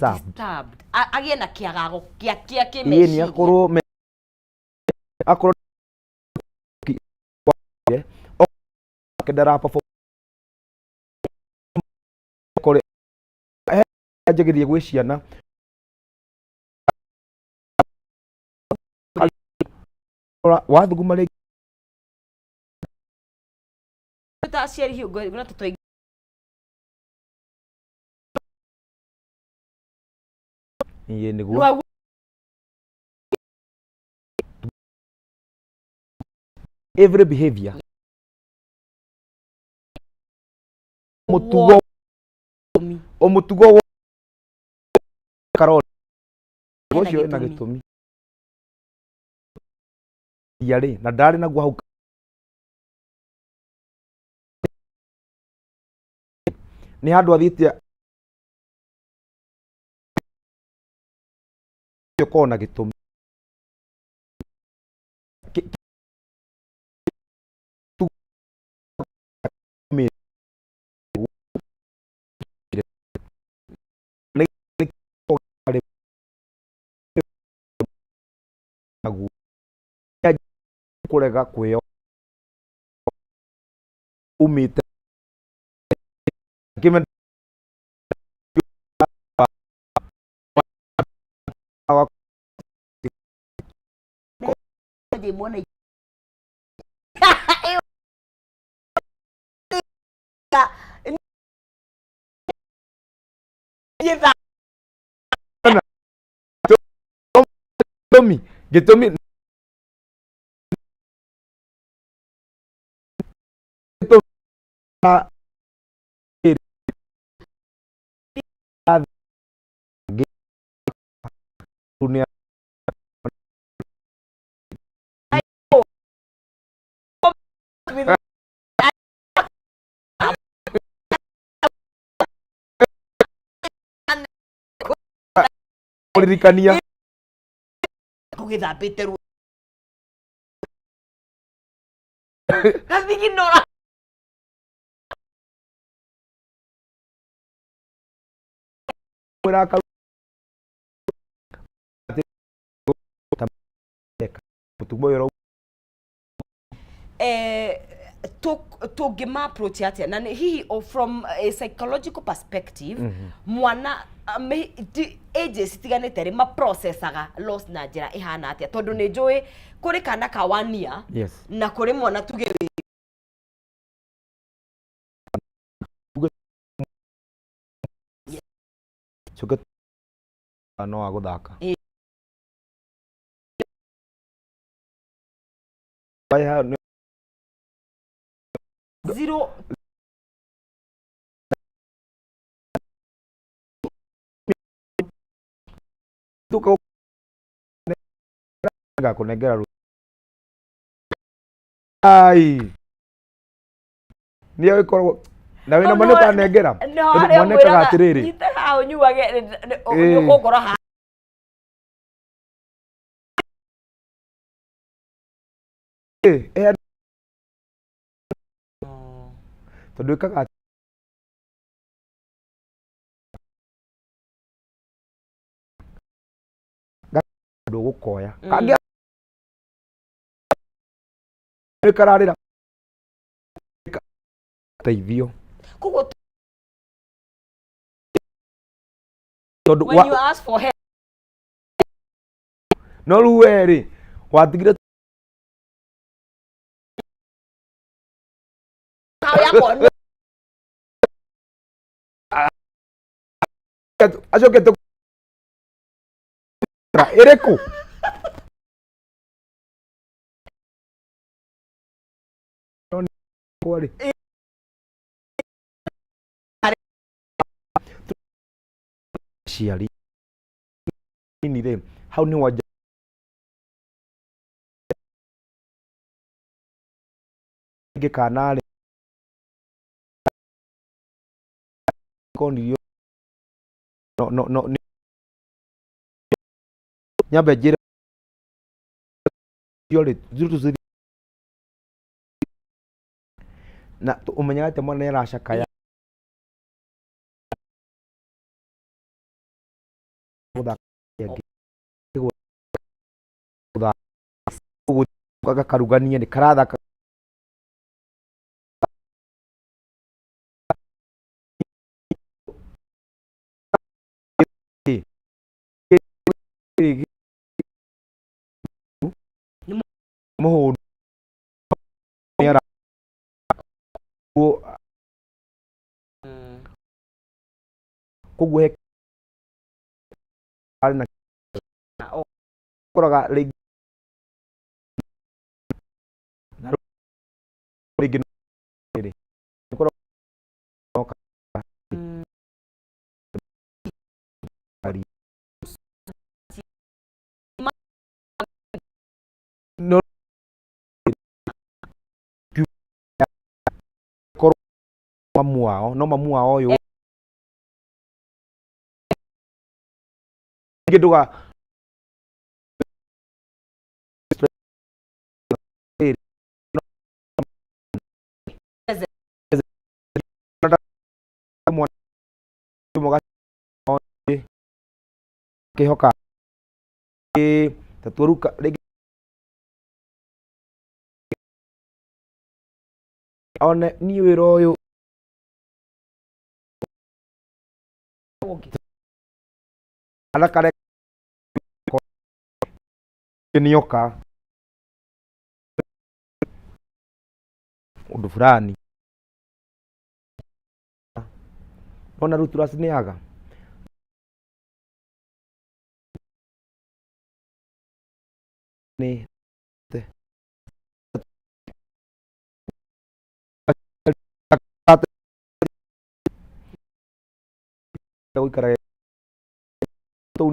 disturbed agie na kiagago kia ĩĩ nĩ akorwo ndarapa kore ajegerie gwĩ ciana wathuguma rĩngĩ ta aciari hiũ ngona tũtũ ĩĩ nĩguo every behavior mũtugo karori ũcio ena gĩtũmi yarĩ na ndarĩ naguo hau nĩ handũ athiĩte ũkorwo na gĩtũmi kurega kwĩyo umĩte gĩtũmi kuririkania kugithambĩte ru gathiginora tũngĩma approach atĩa na hihi from a psychological perspective mwana ages itiganĩte rĩ ma processaga loss na njĩra ĩhana atĩa tondũ nĩ njũĩ kũrĩ kana ka 1 year na kũrĩ mwana tuge no wa gũthaka zero kunengera ai nĩ ũkorwo na wĩna mwana ũkanengera mwana ekaga atĩrĩrĩ nyitaga ũnyuage ũkũngora ha tondũ ekaga ndũgũkoya kangĩ kararĩra teithio tondũ when you ask for help no rĩu werĩ watigire acoke ĩrĩkũ ciari nĩ hau nĩ wanja ngĩkanarĩ konirio no nyambe njĩre na ũmenyaga atĩ mwana nĩ aracakaya Karugania nĩ karathaka mũhũnu koguo he arĩ na koraga rĩngĩ na rĩngĩ no mamu wao ũyũ nduga kihoka taturuka one ni wĩra ũyũ anakare nioka undu fulani ona rĩu tũracineaga nĩ gũikara tũu